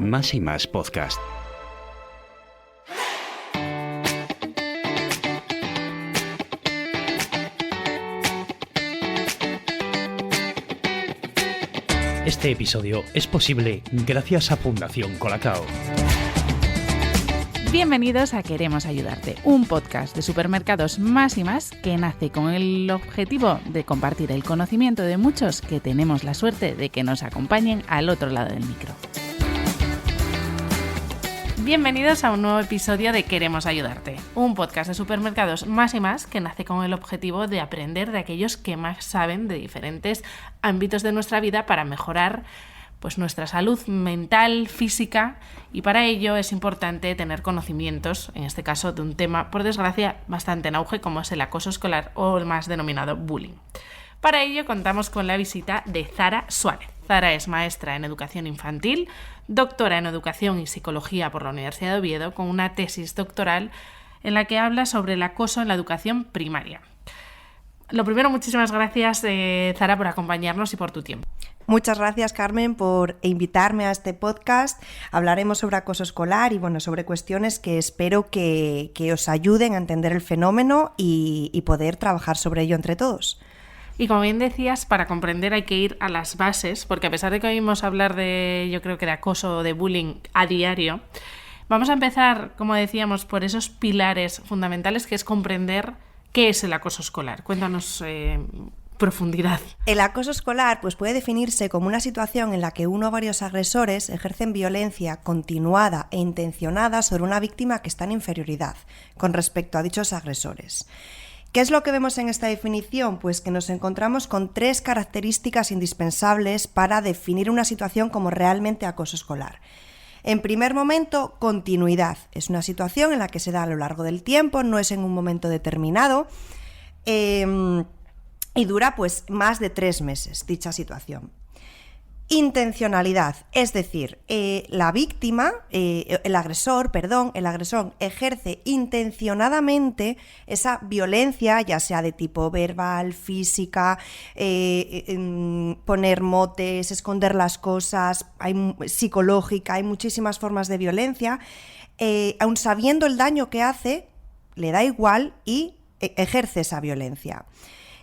Más y Más Podcast. Este episodio es posible gracias a Fundación Colacao. Bienvenidos a Queremos Ayudarte, un podcast de supermercados Más y Más que nace con el objetivo de compartir el conocimiento de muchos que tenemos la suerte de que nos acompañen al otro lado del micro. Bienvenidos a un nuevo episodio de Queremos Ayudarte, un podcast de supermercados Más y Más que nace con el objetivo de aprender de aquellos que más saben de diferentes ámbitos de nuestra vida para mejorar nuestra salud mental, física, y para ello es importante tener conocimientos, en este caso de un tema, por desgracia, bastante en auge como es el acoso escolar o el más denominado bullying. Para ello contamos con la visita de Zara Suárez. Zara es maestra en educación infantil, doctora en educación y psicología por la Universidad de Oviedo, con una tesis doctoral en la que habla sobre el acoso en la educación primaria. Lo primero, muchísimas gracias, Zara, por acompañarnos y por tu tiempo. Muchas gracias, Carmen, por invitarme a este podcast. Hablaremos sobre acoso escolar y sobre cuestiones que espero que os ayuden a entender el fenómeno y poder trabajar sobre ello entre todos. Y como bien decías, para comprender hay que ir a las bases, porque a pesar de que oímos hablar de acoso o de bullying a diario, vamos a empezar, como decíamos, por esos pilares fundamentales que es comprender qué es el acoso escolar. Cuéntanos profundidad. El acoso escolar puede definirse como una situación en la que uno o varios agresores ejercen violencia continuada e intencionada sobre una víctima que está en inferioridad con respecto a dichos agresores. ¿Qué es lo que vemos en esta definición? Pues que nos encontramos con 3 características indispensables para definir una situación como realmente acoso escolar. En primer momento, continuidad. Es una situación en la que se da a lo largo del tiempo, no es en un momento determinado, y dura más de 3 meses dicha situación. Intencionalidad, es decir, la víctima, el agresor ejerce intencionadamente esa violencia, ya sea de tipo verbal, física, poner motes, esconder las cosas, psicológica, hay muchísimas formas de violencia, aun sabiendo el daño que hace, le da igual y ejerce esa violencia.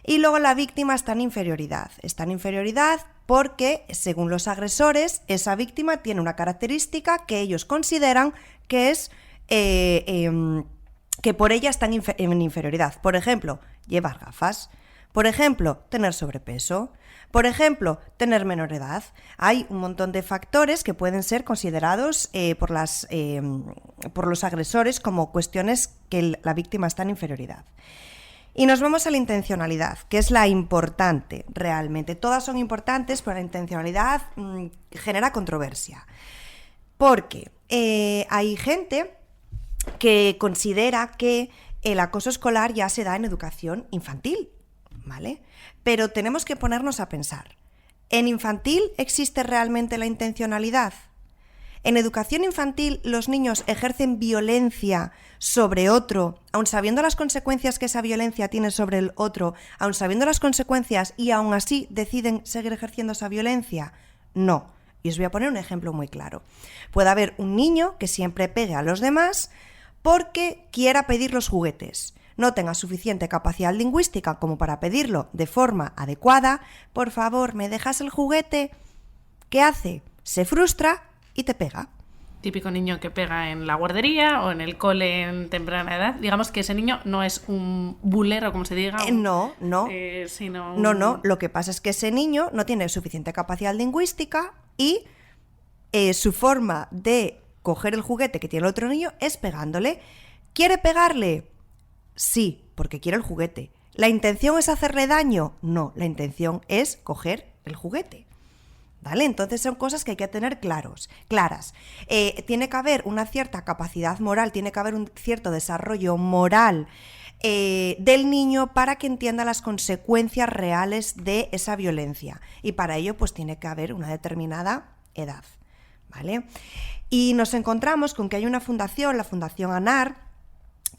Y luego la víctima está en inferioridad. Está en inferioridad porque, según los agresores, esa víctima tiene una característica que ellos consideran que es que por ella están en inferioridad. Por ejemplo, llevar gafas. Por ejemplo, tener sobrepeso. Por ejemplo, tener menor edad. Hay un montón de factores que pueden ser considerados por los agresores como cuestiones que la víctima está en inferioridad. Y nos vamos a la intencionalidad, que es la importante realmente. Todas son importantes, pero la intencionalidad genera controversia. Porque hay gente que considera que el acoso escolar ya se da en educación infantil, ¿vale? Pero tenemos que ponernos a pensar. ¿En infantil existe realmente la intencionalidad? En educación infantil los niños ejercen violencia sobre otro, aun sabiendo las consecuencias que esa violencia tiene sobre el otro, aun sabiendo las consecuencias y aun así deciden seguir ejerciendo esa violencia. No. Y os voy a poner un ejemplo muy claro. Puede haber un niño que siempre pegue a los demás porque quiera pedir los juguetes. No tenga suficiente capacidad lingüística como para pedirlo de forma adecuada. Por favor, ¿me dejas el juguete? ¿Qué hace? Se frustra y te pega. Típico niño que pega en la guardería o en el cole en temprana edad. Digamos que ese niño no es un bulero, como se diga. No. Sino No. Lo que pasa es que ese niño no tiene suficiente capacidad lingüística y su forma de coger el juguete que tiene el otro niño es pegándole. ¿Quiere pegarle? Sí, porque quiere el juguete. ¿La intención es hacerle daño? No, la intención es coger el juguete. ¿Vale? Entonces son cosas que hay que tener claras. Tiene que haber una cierta capacidad moral, tiene que haber un cierto desarrollo moral del niño para que entienda las consecuencias reales de esa violencia. Y para ello tiene que haber una determinada edad. ¿Vale? Y nos encontramos con que hay una fundación, la Fundación ANAR,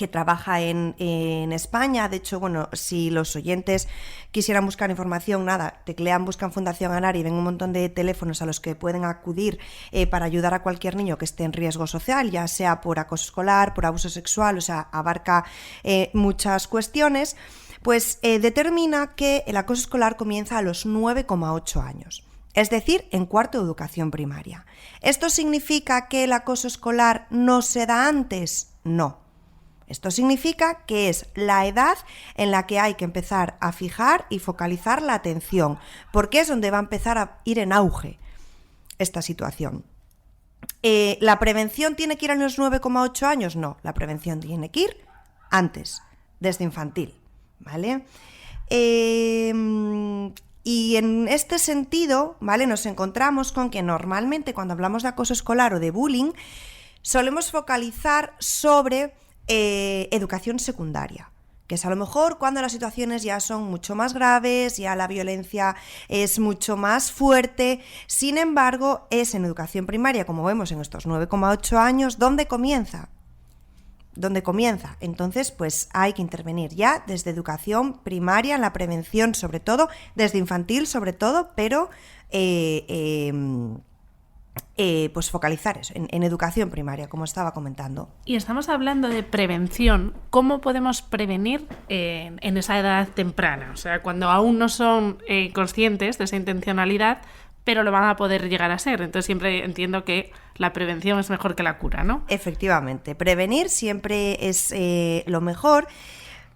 que trabaja en España. De hecho, bueno, si los oyentes quisieran buscar información, nada, teclean, buscan Fundación ANAR y ven un montón de teléfonos a los que pueden acudir para ayudar a cualquier niño que esté en riesgo social, ya sea por acoso escolar, por abuso sexual, o sea, abarca muchas cuestiones. Pues determina que el acoso escolar comienza a los 9,8 años. Es decir, en cuarto de educación primaria. ¿Esto significa que el acoso escolar no se da antes? No. Esto significa que es la edad en la que hay que empezar a fijar y focalizar la atención, porque es donde va a empezar a ir en auge esta situación. ¿La prevención tiene que ir a los 9,8 años? No, la prevención tiene que ir antes, desde infantil, ¿vale? Y en este sentido, ¿vale?, nos encontramos con que normalmente cuando hablamos de acoso escolar o de bullying, solemos focalizar sobre educación secundaria, que es a lo mejor cuando las situaciones ya son mucho más graves, ya la violencia es mucho más fuerte. Sin embargo, es en educación primaria, como vemos en estos 9,8 años, donde comienza. Entonces, pues hay que intervenir ya desde educación primaria, en la prevención sobre todo, desde infantil sobre todo, pero pues focalizar eso, en educación primaria, como estaba comentando. Y estamos hablando de prevención. ¿Cómo podemos prevenir en esa edad temprana? O sea, cuando aún no son conscientes de esa intencionalidad, pero lo van a poder llegar a ser. Entonces siempre entiendo que la prevención es mejor que la cura, ¿no? Efectivamente, prevenir siempre es lo mejor,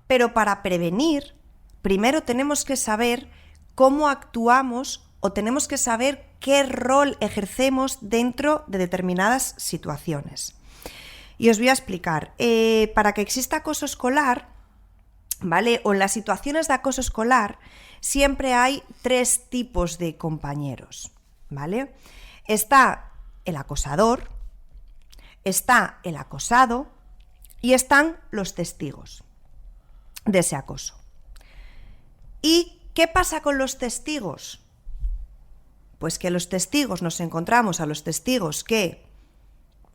pero para prevenir, primero tenemos que saber cómo actuamos o tenemos que saber qué rol ejercemos dentro de determinadas situaciones. Y os voy a explicar. Para que exista acoso escolar, ¿vale?, o en las situaciones de acoso escolar, siempre hay 3 tipos de compañeros, ¿vale? Está el acosador, está el acosado y están los testigos de ese acoso. ¿Y qué pasa con los testigos? Pues que los testigos, nos encontramos a los testigos que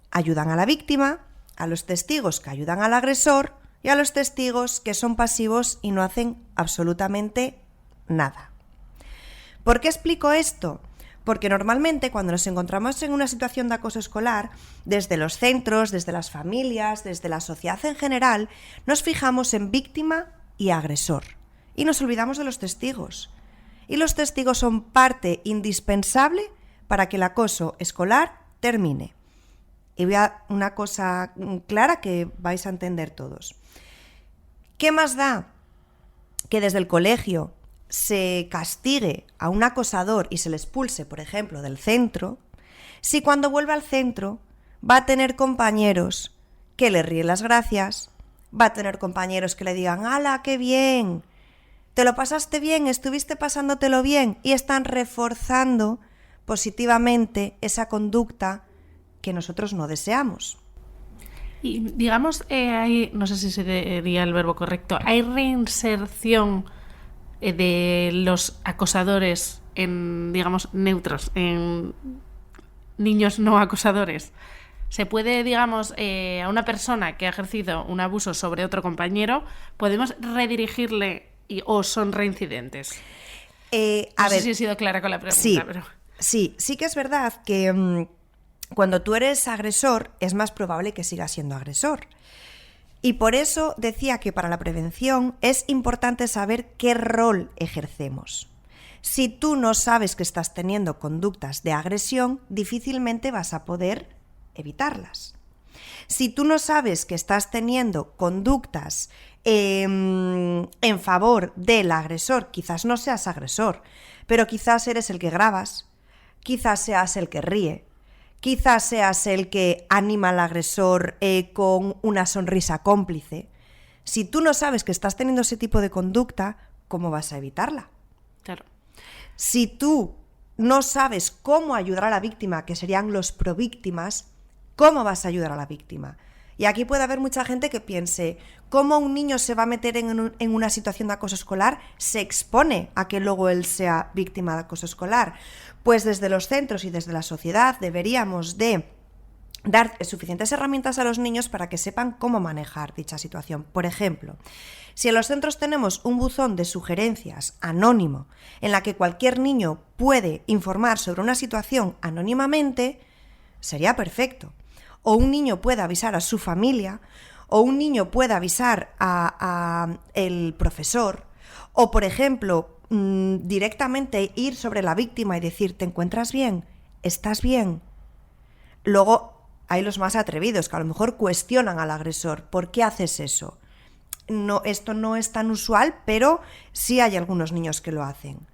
ayudan a la víctima, a los testigos que ayudan al agresor y a los testigos que son pasivos y no hacen absolutamente nada. ¿Por qué explico esto? Porque normalmente cuando nos encontramos en una situación de acoso escolar, desde los centros, desde las familias, desde la sociedad en general, nos fijamos en víctima y agresor y nos olvidamos de los testigos. Y los testigos son parte indispensable para que el acoso escolar termine. Y voy a una cosa clara que vais a entender todos. ¿Qué más da que desde el colegio se castigue a un acosador y se le expulse, por ejemplo, del centro, si cuando vuelva al centro va a tener compañeros que le ríen las gracias, va a tener compañeros que le digan ¡hala, qué bien! ¿Te lo pasaste bien? ¿Estuviste pasándotelo bien? Y están reforzando positivamente esa conducta que nosotros no deseamos. Y digamos, hay, no sé si sería el verbo correcto, ¿hay reinserción de los acosadores en, digamos, neutros, en niños no acosadores? ¿Se puede, digamos, a una persona que ha ejercido un abuso sobre otro compañero, podemos redirigirle o son reincidentes? No sé si he sido clara con la pregunta. Sí, pero... sí que es verdad que cuando tú eres agresor es más probable que sigas siendo agresor. Y por eso decía que para la prevención es importante saber qué rol ejercemos. Si tú no sabes que estás teniendo conductas de agresión, difícilmente vas a poder evitarlas. Si tú no sabes que estás teniendo conductas en favor del agresor, quizás no seas agresor, pero quizás eres el que grabas, quizás seas el que ríe, quizás seas el que anima al agresor con una sonrisa cómplice. Si tú no sabes que estás teniendo ese tipo de conducta, ¿cómo vas a evitarla? Claro. Si tú no sabes cómo ayudar a la víctima, que serían los províctimas, ¿cómo vas a ayudar a la víctima? Y aquí puede haber mucha gente que piense, ¿cómo un niño se va a meter en una situación de acoso escolar? Se expone a que luego él sea víctima de acoso escolar. Pues desde los centros y desde la sociedad deberíamos de dar suficientes herramientas a los niños para que sepan cómo manejar dicha situación. Por ejemplo, si en los centros tenemos un buzón de sugerencias anónimo en la que cualquier niño puede informar sobre una situación anónimamente, sería perfecto. O un niño puede avisar a su familia, o un niño puede avisar a el profesor, o por ejemplo, directamente ir sobre la víctima y decir, ¿te encuentras bien? ¿Estás bien? Luego hay los más atrevidos, que a lo mejor cuestionan al agresor. ¿Por qué haces eso? No, esto no es tan usual, pero sí hay algunos niños que lo hacen.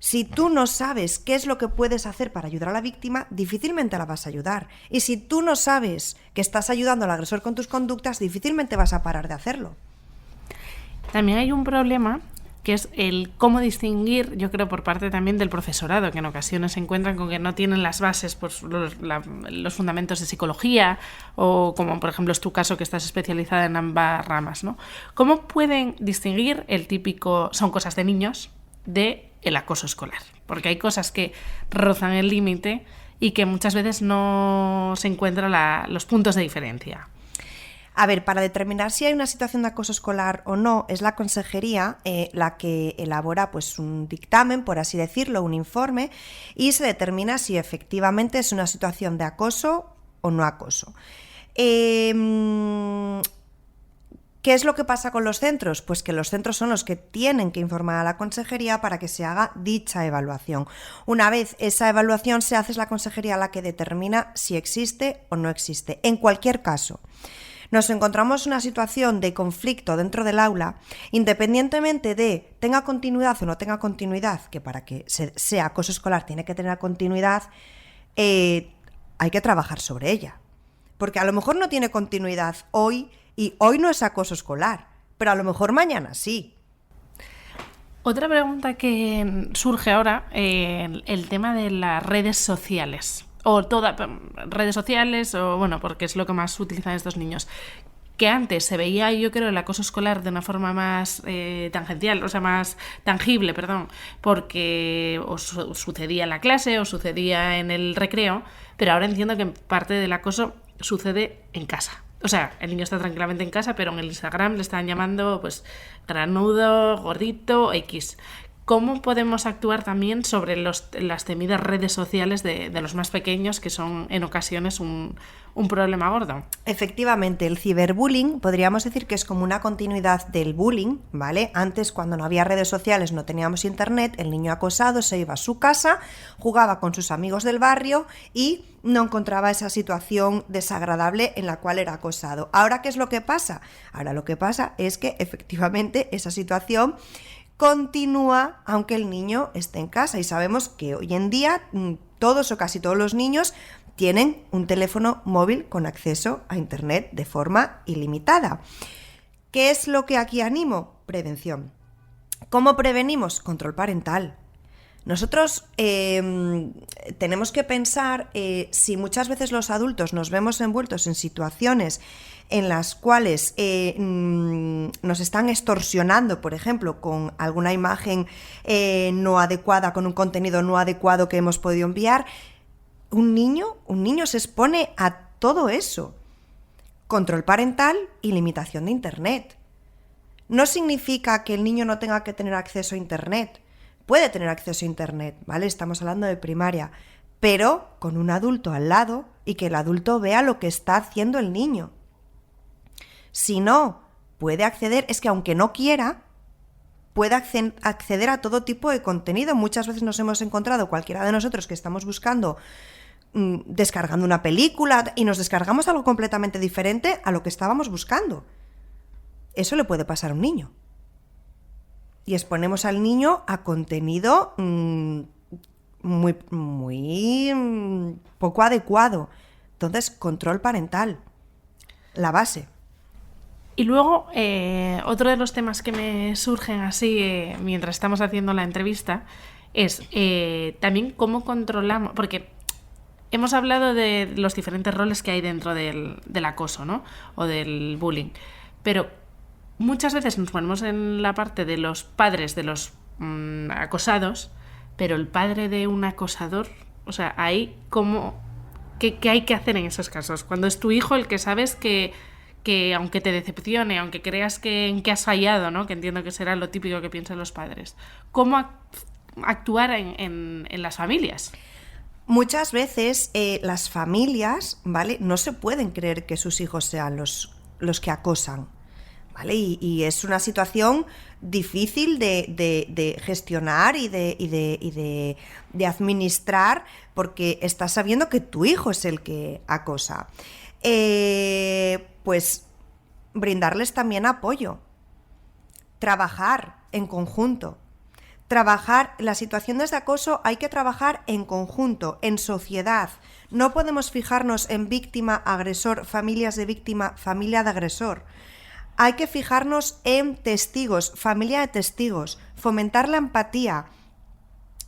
Si tú no sabes qué es lo que puedes hacer para ayudar a la víctima, difícilmente la vas a ayudar. Y si tú no sabes que estás ayudando al agresor con tus conductas, difícilmente vas a parar de hacerlo. También hay un problema que es el cómo distinguir, yo creo, por parte también del profesorado, que en ocasiones se encuentran con que no tienen las bases, pues, los fundamentos de psicología, o como por ejemplo es tu caso, que estás especializada en ambas ramas, ¿no? ¿Cómo pueden distinguir el típico son cosas de niños de el acoso escolar? Porque hay cosas que rozan el límite y que muchas veces no se encuentran los puntos de diferencia. A ver, para determinar si hay una situación de acoso escolar o no, es la consejería la que elabora pues un dictamen, por así decirlo, un informe, y se determina si efectivamente es una situación de acoso o no acoso. ¿Qué es lo que pasa con los centros? Pues que los centros son los que tienen que informar a la consejería para que se haga dicha evaluación. Una vez esa evaluación se hace, es la consejería la que determina si existe o no existe. En cualquier caso, nos encontramos en una situación de conflicto dentro del aula, independientemente de tenga continuidad o no tenga continuidad, que para que sea acoso escolar tiene que tener continuidad, hay que trabajar sobre ella. Porque a lo mejor no tiene continuidad hoy y hoy no es acoso escolar, pero a lo mejor mañana sí. Otra pregunta que surge ahora, el tema de las redes sociales. O todas redes sociales, o bueno, porque es lo que más utilizan estos niños. Que antes se veía, yo creo, el acoso escolar de una forma más tangencial, o sea, más tangible, porque o sucedía en la clase o sucedía en el recreo, pero ahora entiendo que parte del acoso sucede en casa. O sea, el niño está tranquilamente en casa, pero en el Instagram le están llamando, pues, granudo, gordito, X. ¿Cómo podemos actuar también sobre las temidas redes sociales de los más pequeños, que son en ocasiones un problema gordo? Efectivamente, el ciberbullying podríamos decir que es como una continuidad del bullying, ¿vale? Antes, cuando no había redes sociales, no teníamos internet, el niño acosado se iba a su casa, jugaba con sus amigos del barrio y no encontraba esa situación desagradable en la cual era acosado. ¿Ahora qué es lo que pasa? Ahora lo que pasa es que efectivamente esa situación continúa aunque el niño esté en casa, y sabemos que hoy en día todos o casi todos los niños tienen un teléfono móvil con acceso a internet de forma ilimitada. ¿Qué es lo que aquí animo? Prevención. ¿Cómo prevenimos? Control parental. Nosotros tenemos que pensar si muchas veces los adultos nos vemos envueltos en situaciones en las cuales nos están extorsionando, por ejemplo, con alguna imagen no adecuada, con un contenido no adecuado que hemos podido enviar. Un niño se expone a todo eso. Control parental y limitación de internet. No significa que el niño no tenga que tener acceso a internet. Puede tener acceso a internet, ¿vale? Estamos hablando de primaria, pero con un adulto al lado y que el adulto vea lo que está haciendo el niño. Si no puede acceder, es que aunque no quiera, puede acceder a todo tipo de contenido. Muchas veces nos hemos encontrado, cualquiera de nosotros que estamos buscando, descargando una película, y nos descargamos algo completamente diferente a lo que estábamos buscando. Eso le puede pasar a un niño. Y exponemos al niño a contenido muy poco adecuado. Entonces, control parental, la base. Y luego, otro de los temas que me surgen así mientras estamos haciendo la entrevista es también cómo controlamos, porque hemos hablado de los diferentes roles que hay dentro del acoso, ¿no? O del bullying, pero muchas veces nos ponemos en la parte de los padres de los acosados, pero el padre de un acosador, o sea, ahí cómo ¿Qué hay que hacer en esos casos? Cuando es tu hijo el que sabes que aunque te decepcione, aunque creas en que has fallado, ¿no? Que entiendo que será lo típico que piensan los padres. ¿Cómo actuar en las familias? Muchas veces las familias, ¿vale?, no se pueden creer que sus hijos sean los que acosan, ¿vale? Y es una situación difícil de gestionar y de administrar, porque estás sabiendo que tu hijo es el que acosa. Pues brindarles también apoyo, trabajar en conjunto. Las situaciones de acoso hay que trabajar en conjunto, en sociedad. No podemos fijarnos en víctima, agresor, familias de víctima, familia de agresor. Hay que fijarnos en testigos, familia de testigos, fomentar la empatía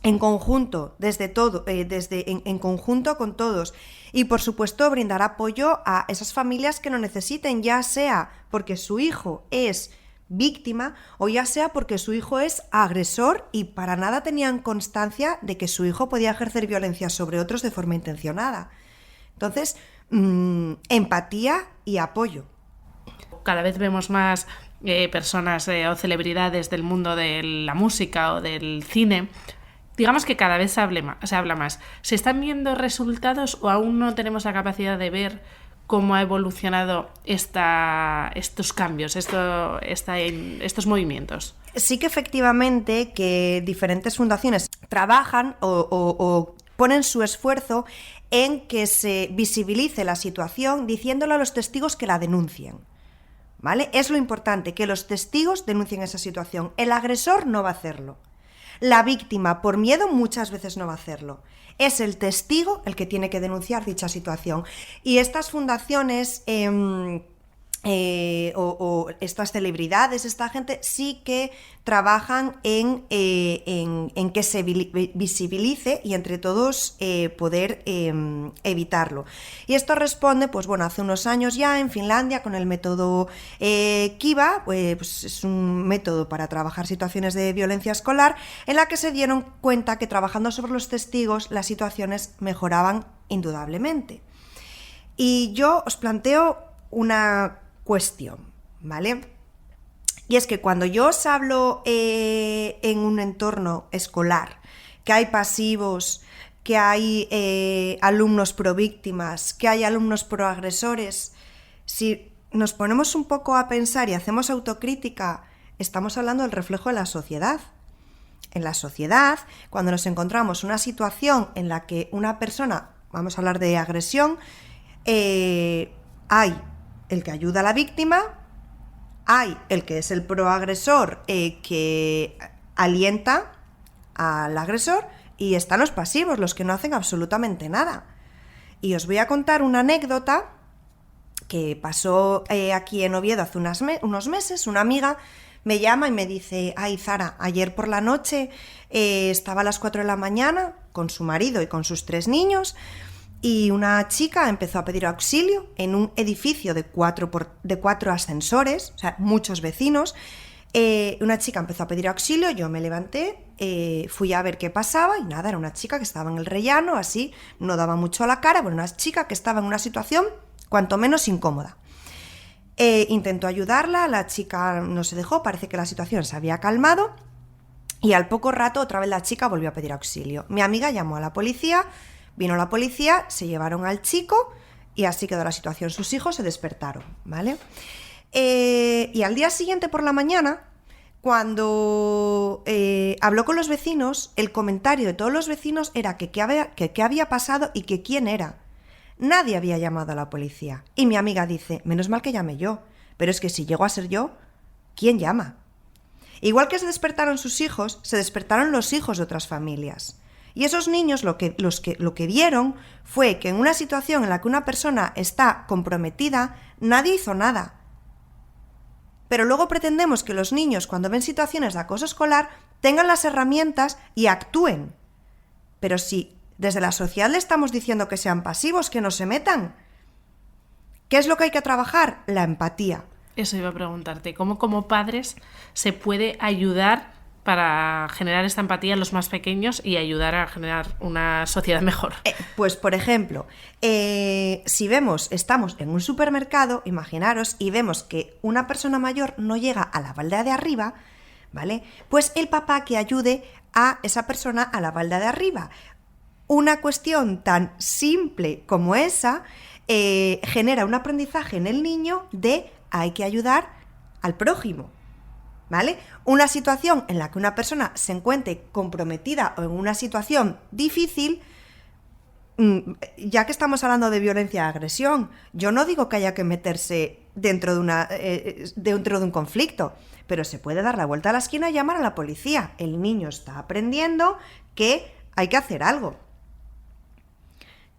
en conjunto, en conjunto con todos. Y por supuesto brindar apoyo a esas familias que lo necesiten, ya sea porque su hijo es víctima o ya sea porque su hijo es agresor y para nada tenían constancia de que su hijo podía ejercer violencia sobre otros de forma intencionada. Entonces, empatía y apoyo. Cada vez vemos más personas o celebridades del mundo de la música o del cine. Digamos que cada vez se habla más. ¿Se están viendo resultados o aún no tenemos la capacidad de ver cómo ha evolucionado estos cambios, estos movimientos? Sí que efectivamente que diferentes fundaciones trabajan o ponen su esfuerzo en que se visibilice la situación diciéndole a los testigos que la denuncien, ¿vale? Es lo importante, que los testigos denuncien esa situación. El agresor no va a hacerlo. La víctima, por miedo, muchas veces no va a hacerlo. Es el testigo el que tiene que denunciar dicha situación. Y estas fundaciones o estas celebridades, esta gente, sí que trabajan en que se visibilice y entre todos poder evitarlo. Y esto responde, pues bueno, hace unos años ya en Finlandia con el método Kiva, pues es un método para trabajar situaciones de violencia escolar, en la que se dieron cuenta que trabajando sobre los testigos las situaciones mejoraban indudablemente. Y yo os planteo una cuestión, ¿vale? Y es que cuando yo os hablo en un entorno escolar, que hay pasivos, que hay alumnos pro víctimas, que hay alumnos pro agresores, si nos ponemos un poco a pensar y hacemos autocrítica, estamos hablando del reflejo de la sociedad. En la sociedad, cuando nos encontramos una situación en la que una persona, vamos a hablar de agresión, hay el que ayuda a la víctima, hay el que es el proagresor que alienta al agresor y están los pasivos, los que no hacen absolutamente nada. Y os voy a contar una anécdota que pasó aquí en Oviedo hace unos meses. Una amiga me llama y me dice: ay, Zara, ayer por la noche estaba a las 4 de la mañana con su marido y con sus 3 niños y una chica empezó a pedir auxilio en un edificio de 4 ascensores, o sea, muchos vecinos. Una chica empezó a pedir auxilio, yo me levanté, fui a ver qué pasaba y nada, era una chica que estaba en el rellano, así, no daba mucho a la cara, bueno, una chica que estaba en una situación cuanto menos incómoda. Intentó ayudarla, la chica no se dejó, parece que la situación se había calmado y al poco rato otra vez la chica volvió a pedir auxilio. Mi amiga llamó a la policía. Vino la policía, se llevaron al chico y así quedó la situación. Sus hijos se despertaron, ¿vale? Y al día siguiente por la mañana, cuando habló con los vecinos, el comentario de todos los vecinos era que qué había pasado y que quién era. Nadie había llamado a la policía. Y mi amiga dice: menos mal que llamé yo, pero es que si llego a ser yo, ¿quién llama? Igual que se despertaron sus hijos, se despertaron los hijos de otras familias. Y esos niños lo que vieron fue que en una situación en la que una persona está comprometida, nadie hizo nada. Pero luego pretendemos que los niños, cuando ven situaciones de acoso escolar, tengan las herramientas y actúen. Pero si desde la sociedad le estamos diciendo que sean pasivos, que no se metan, ¿qué es lo que hay que trabajar? La empatía. Eso iba a preguntarte, ¿cómo como padres se puede ayudar para generar esta empatía en los más pequeños y ayudar a generar una sociedad mejor? Pues, por ejemplo, si estamos en un supermercado, imaginaros, y vemos que una persona mayor no llega a la balda de arriba, ¿vale? Pues el papá que ayude a esa persona a la balda de arriba. Una cuestión tan simple como esa genera un aprendizaje en el niño de hay que ayudar al prójimo, ¿vale? Una situación en la que una persona se encuentre comprometida o en una situación difícil, ya que estamos hablando de violencia y agresión, yo no digo que haya que meterse dentro de un conflicto, pero se puede dar la vuelta a la esquina y llamar a la policía. El niño está aprendiendo que hay que hacer algo.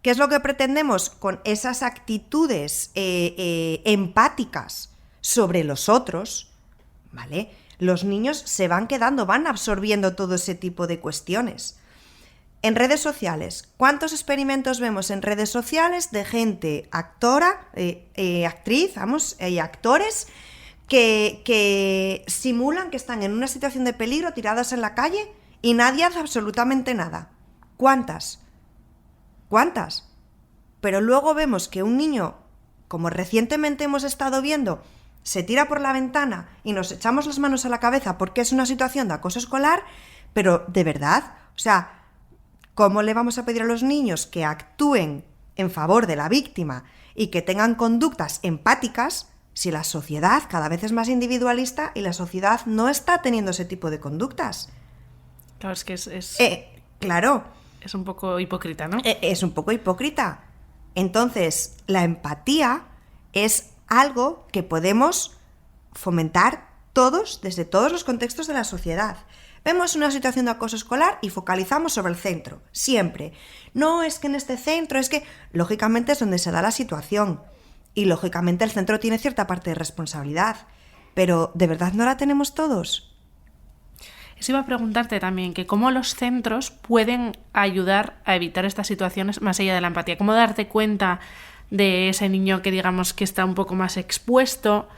¿Qué es lo que pretendemos con esas actitudes empáticas sobre los otros? ¿Vale? Los niños se van absorbiendo todo ese tipo de cuestiones. En redes sociales, ¿cuántos experimentos vemos en redes sociales de gente actriz, y actores que simulan que están en una situación de peligro tiradas en la calle y nadie hace absolutamente nada? ¿Cuántas? Pero luego vemos que un niño, como recientemente hemos estado viendo, se tira por la ventana y nos echamos las manos a la cabeza porque es una situación de acoso escolar, pero de verdad, o sea, ¿cómo le vamos a pedir a los niños que actúen en favor de la víctima y que tengan conductas empáticas si la sociedad cada vez es más individualista y la sociedad no está teniendo ese tipo de conductas? Claro, es que claro. Es un poco hipócrita, ¿no? Es un poco hipócrita. Entonces, la empatía es algo que podemos fomentar todos, desde todos los contextos de la sociedad. Vemos una situación de acoso escolar y focalizamos sobre el centro, siempre. No, es que en este centro, es que lógicamente es donde se da la situación. Y lógicamente el centro tiene cierta parte de responsabilidad. Pero, ¿de verdad no la tenemos todos? Eso iba a preguntarte también, que cómo los centros pueden ayudar a evitar estas situaciones más allá de la empatía. ¿Cómo darte cuenta de ese niño que digamos que está un poco más expuesto?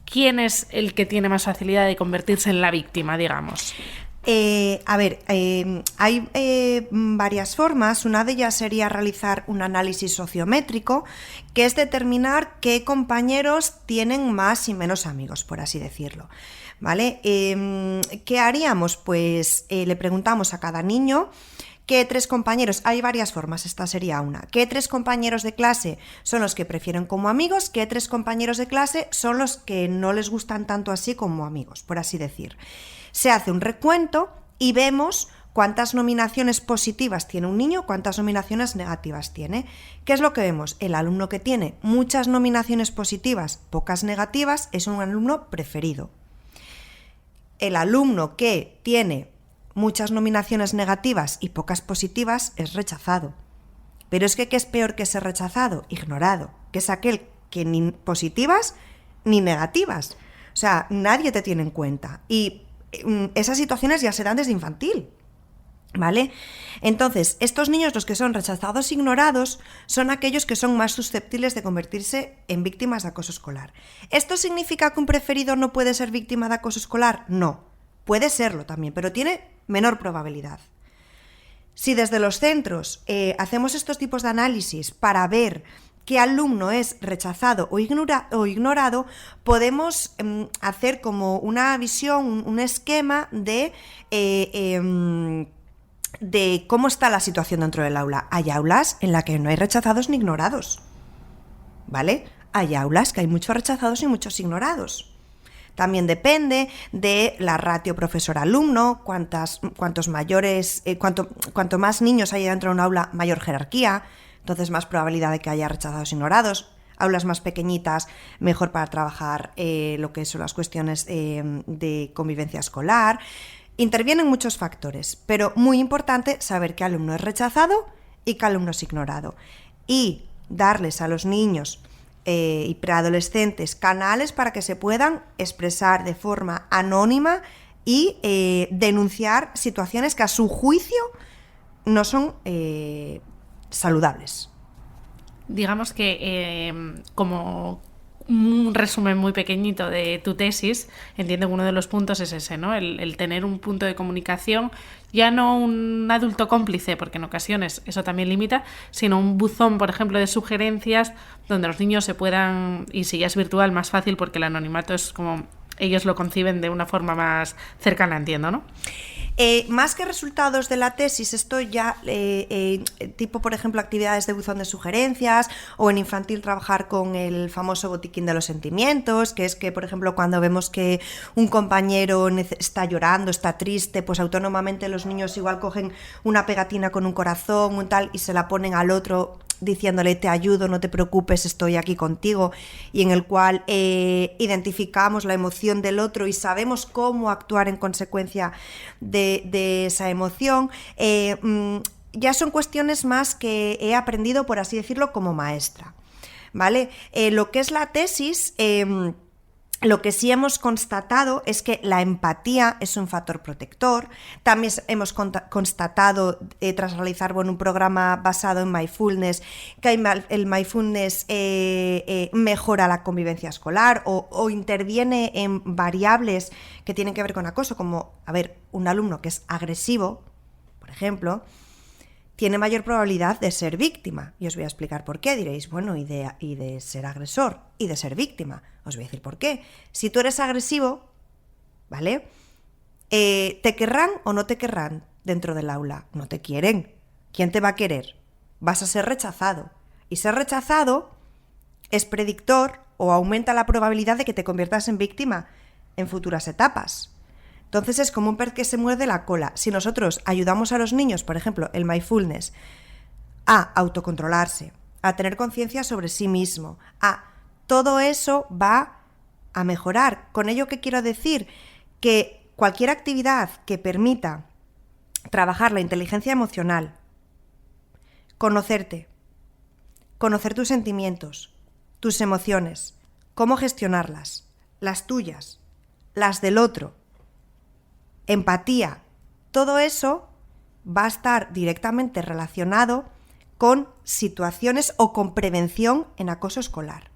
¿Quién es el que tiene más facilidad de convertirse en la víctima, digamos? Hay varias formas. Una de ellas sería realizar un análisis sociométrico, que es determinar qué compañeros tienen más y menos amigos, por así decirlo. ¿Vale? ¿Qué haríamos? Pues le preguntamos a cada niño qué 3 compañeros, hay varias formas, esta sería una, qué 3 compañeros de clase son los que prefieren como amigos, qué 3 compañeros de clase son los que no les gustan tanto así como amigos, por así decir. Se hace un recuento y vemos cuántas nominaciones positivas tiene un niño, cuántas nominaciones negativas tiene. ¿Qué es lo que vemos? El alumno que tiene muchas nominaciones positivas, pocas negativas, es un alumno preferido. El alumno que tiene muchas nominaciones negativas y pocas positivas es rechazado. Pero es que ¿qué es peor que ser rechazado? Ignorado, que es aquel que ni positivas ni negativas. O sea, nadie te tiene en cuenta. Y esas situaciones ya se dan desde infantil, ¿vale? Entonces, estos niños, los que son rechazados e ignorados, son aquellos que son más susceptibles de convertirse en víctimas de acoso escolar. ¿Esto significa que un preferido no puede ser víctima de acoso escolar? No, puede serlo también, pero tiene menor probabilidad. Si desde los centros hacemos estos tipos de análisis para ver qué alumno es rechazado o ignorado, podemos hacer como una visión, un esquema de cómo está la situación dentro del aula. Hay aulas en las que no hay rechazados ni ignorados, ¿vale? Hay aulas que hay muchos rechazados y muchos ignorados. También depende de la ratio profesor-alumno, cuanto más niños hay dentro de un aula, mayor jerarquía, entonces más probabilidad de que haya rechazados e ignorados. Aulas más pequeñitas, mejor para trabajar lo que son las cuestiones de convivencia escolar. Intervienen muchos factores, pero muy importante saber qué alumno es rechazado y qué alumno es ignorado. Y darles a los niños y preadolescentes canales para que se puedan expresar de forma anónima y denunciar situaciones que a su juicio no son saludables. Digamos que como un resumen muy pequeñito de tu tesis, entiendo que uno de los puntos es ese, ¿no? El tener un punto de comunicación, ya no un adulto cómplice, porque en ocasiones eso también limita, sino un buzón, por ejemplo, de sugerencias donde los niños se puedan, y si ya es virtual, más fácil porque el anonimato es como ellos lo conciben de una forma más cercana, entiendo, ¿no? Más que resultados de la tesis, esto ya tipo, por ejemplo, actividades de buzón de sugerencias, o en infantil trabajar con el famoso botiquín de los sentimientos, que es que, por ejemplo, cuando vemos que un compañero está llorando, está triste, pues autónomamente los niños igual cogen una pegatina con un corazón, un tal, y se la ponen al otro diciéndole te ayudo, no te preocupes, estoy aquí contigo, y en el cual identificamos la emoción del otro y sabemos cómo actuar en consecuencia de esa emoción. Ya son cuestiones más que he aprendido, por así decirlo, como maestra, ¿vale? Lo que es la tesis... Lo que sí hemos constatado es que la empatía es un factor protector. También hemos constatado, tras realizar un programa basado en mindfulness, que el mindfulness mejora la convivencia escolar o interviene en variables que tienen que ver con acoso, como, un alumno que es agresivo, por ejemplo, tiene mayor probabilidad de ser víctima. Y os voy a explicar por qué. Diréis, bueno, y de ser agresor y de ser víctima. Os voy a decir por qué. Si tú eres agresivo, ¿vale? ¿Te querrán o no te querrán dentro del aula? No te quieren. ¿Quién te va a querer? Vas a ser rechazado. Y ser rechazado es predictor o aumenta la probabilidad de que te conviertas en víctima en futuras etapas. Entonces es como un pez que se muerde la cola. Si nosotros ayudamos a los niños, por ejemplo, el mindfulness, a autocontrolarse, a tener conciencia sobre sí mismo, todo eso va a mejorar. Con ello, ¿qué quiero decir? Que cualquier actividad que permita trabajar la inteligencia emocional, conocerte, conocer tus sentimientos, tus emociones, cómo gestionarlas, las tuyas, las del otro, empatía, todo eso va a estar directamente relacionado con situaciones o con prevención en acoso escolar.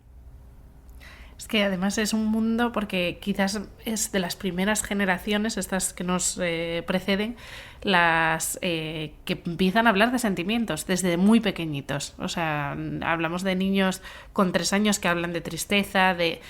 Es que además es un mundo, porque quizás es de las primeras generaciones, estas que nos preceden, las que empiezan a hablar de sentimientos desde muy pequeñitos. O sea, hablamos de niños con 3 años que hablan de tristeza, de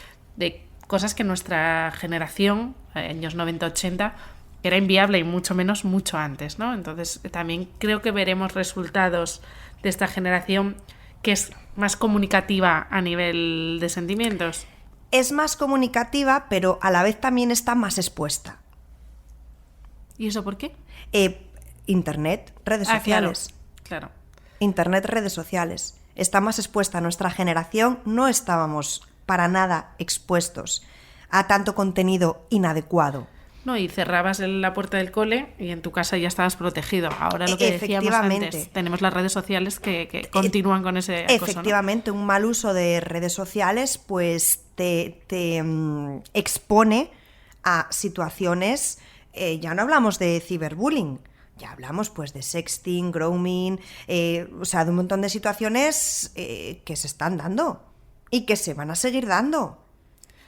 cosas que nuestra generación, años 90-80, era inviable, y mucho menos mucho antes, ¿no? Entonces también creo que veremos resultados de esta generación que es más comunicativa a nivel de sentimientos. Es más comunicativa, pero a la vez también está más expuesta. ¿Y eso por qué? Internet, redes sociales. Claro. Internet, redes sociales. Está más expuesta. Nuestra generación no estábamos para nada expuestos a tanto contenido inadecuado. No, y cerrabas la puerta del cole y en tu casa ya estabas protegido. Ahora lo que decíamos antes, tenemos las redes sociales que continúan con ese acoso, efectivamente, ¿no? Un mal uso de redes sociales pues te expone a situaciones, ya no hablamos de ciberbullying, ya hablamos pues de sexting, grooming, o sea, de un montón de situaciones que se están dando y que se van a seguir dando.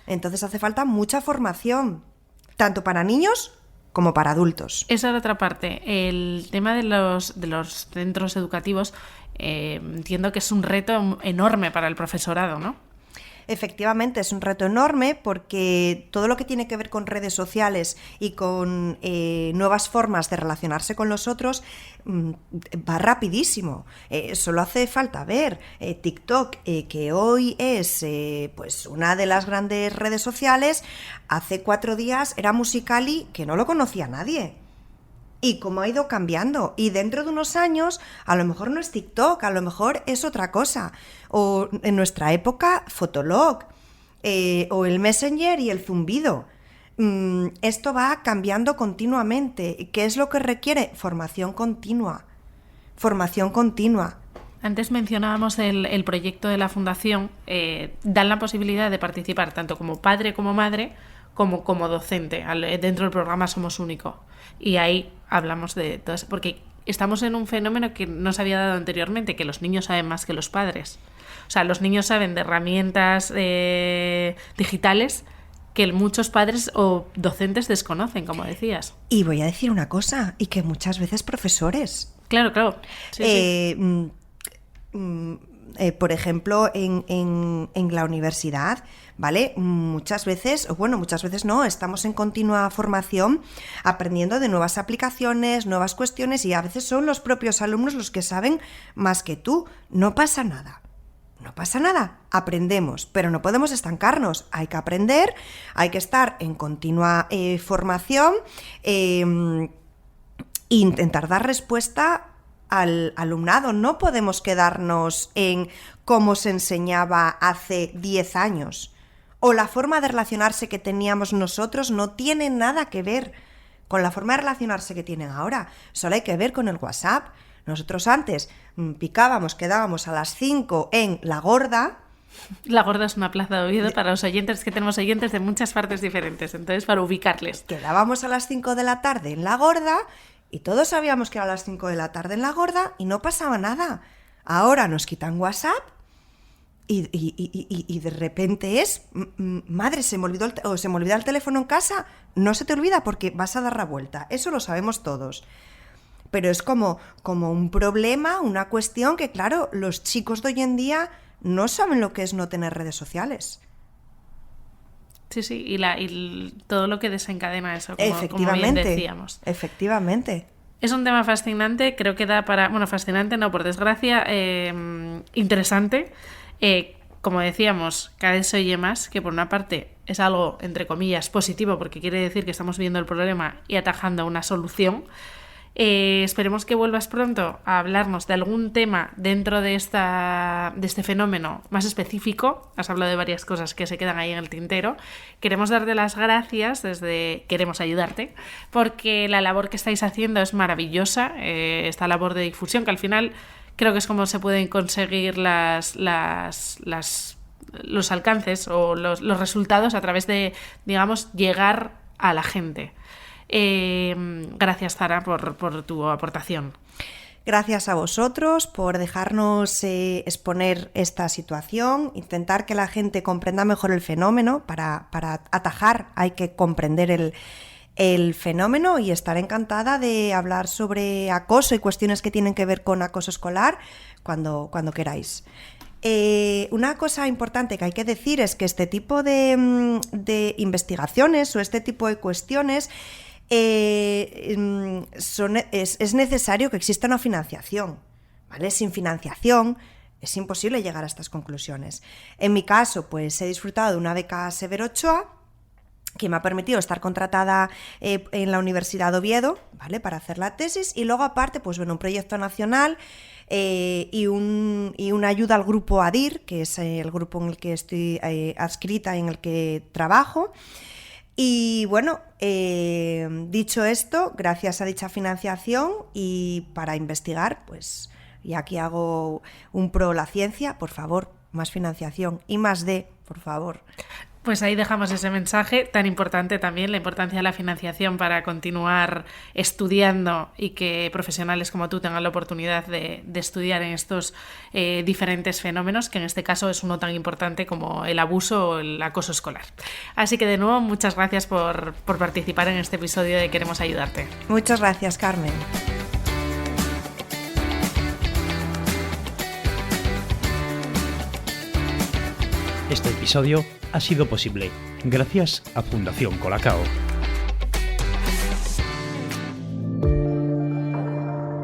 Entonces hace falta mucha formación, tanto para niños como para adultos. Esa era otra parte. El tema de los centros educativos, entiendo que es un reto enorme para el profesorado, ¿no? Efectivamente, es un reto enorme porque todo lo que tiene que ver con redes sociales y con nuevas formas de relacionarse con los otros va rapidísimo. Solo hace falta ver TikTok, que hoy es pues una de las grandes redes sociales. Hace 4 días era Musical.ly, que no lo conocía nadie. Y cómo ha ido cambiando. Y dentro de unos años, a lo mejor no es TikTok, a lo mejor es otra cosa. O en nuestra época, Fotolog, o el Messenger y el zumbido. Esto va cambiando continuamente. ¿Qué es lo que requiere? Formación continua. Formación continua. Antes mencionábamos el proyecto de la Fundación. Dan la posibilidad de participar tanto como padre como madre, como docente. Dentro del programa Somos Único. Y ahí hablamos de todo eso, porque estamos en un fenómeno que no se había dado anteriormente, que los niños saben más que los padres. O sea, los niños saben de herramientas digitales que muchos padres o docentes desconocen, como decías. Y voy a decir una cosa, y que muchas veces profesores. Claro. Sí. Por ejemplo, en la universidad, ¿vale? Muchas veces no, estamos en continua formación, aprendiendo de nuevas aplicaciones, nuevas cuestiones, y a veces son los propios alumnos los que saben más que tú. No pasa nada, aprendemos, pero no podemos estancarnos, hay que aprender, hay que estar en continua formación e intentar dar respuesta al alumnado. No podemos quedarnos en cómo se enseñaba hace 10 años. O la forma de relacionarse que teníamos nosotros no tiene nada que ver con la forma de relacionarse que tienen ahora. Solo hay que ver con el WhatsApp. Nosotros antes quedábamos a las 5 en La Gorda. La Gorda es una plaza de Oviedo para los oyentes, que tenemos oyentes de muchas partes diferentes, entonces para ubicarles. Quedábamos a las 5 de la tarde en La Gorda. Y todos sabíamos que era a las 5 de la tarde en La Gorda y no pasaba nada. Ahora nos quitan WhatsApp y de repente madre, se me olvidó el teléfono en casa. No se te olvida porque vas a dar la vuelta. Eso lo sabemos todos. Pero es como un problema, una cuestión que, claro, los chicos de hoy en día no saben lo que es no tener redes sociales. Sí, y todo lo que desencadena eso, como bien decíamos. Efectivamente. Es un tema fascinante, creo que da para... Bueno, fascinante no, por desgracia, interesante. Como decíamos, cada vez se oye más, que por una parte es algo, entre comillas, positivo, porque quiere decir que estamos viendo el problema y atajando una solución. Esperemos que vuelvas pronto a hablarnos de algún tema dentro de este fenómeno más específico. Has hablado de varias cosas que se quedan ahí en el tintero. Queremos darte las gracias Queremos ayudarte, porque la labor que estáis haciendo es maravillosa, esta labor de difusión, que al final creo que es como se pueden conseguir los alcances o los resultados a través de, digamos, llegar a la gente. Gracias, Zara, por tu aportación. Gracias a vosotros por dejarnos exponer esta situación, intentar que la gente comprenda mejor el fenómeno. Para atajar hay que comprender el fenómeno, y estar encantada de hablar sobre acoso y cuestiones que tienen que ver con acoso escolar cuando queráis. Una cosa importante que hay que decir es que este tipo de investigaciones o este tipo de cuestiones es necesario que exista una financiación, ¿vale? Sin financiación es imposible llegar a estas conclusiones. En mi caso, pues he disfrutado de una beca Severo Ochoa, que me ha permitido estar contratada en la Universidad de Oviedo, ¿vale? Para hacer la tesis, y luego aparte, pues bueno, un proyecto nacional y una ayuda al grupo ADIR, que es el grupo en el que estoy adscrita y en el que trabajo. Y bueno, dicho esto, gracias a dicha financiación y para investigar, pues, y aquí hago un pro la ciencia, por favor, más financiación y más por favor. Pues ahí dejamos ese mensaje tan importante también, la importancia de la financiación para continuar estudiando y que profesionales como tú tengan la oportunidad de estudiar en estos diferentes fenómenos, que en este caso es uno tan importante como el abuso o el acoso escolar. Así que de nuevo, muchas gracias por participar en este episodio de Queremos Ayudarte. Muchas gracias, Carmen. Este episodio ha sido posible gracias a Fundación Colacao.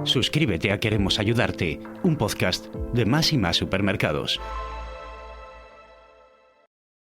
Suscríbete a Queremos Ayudarte, un podcast de Más y Más Supermercados.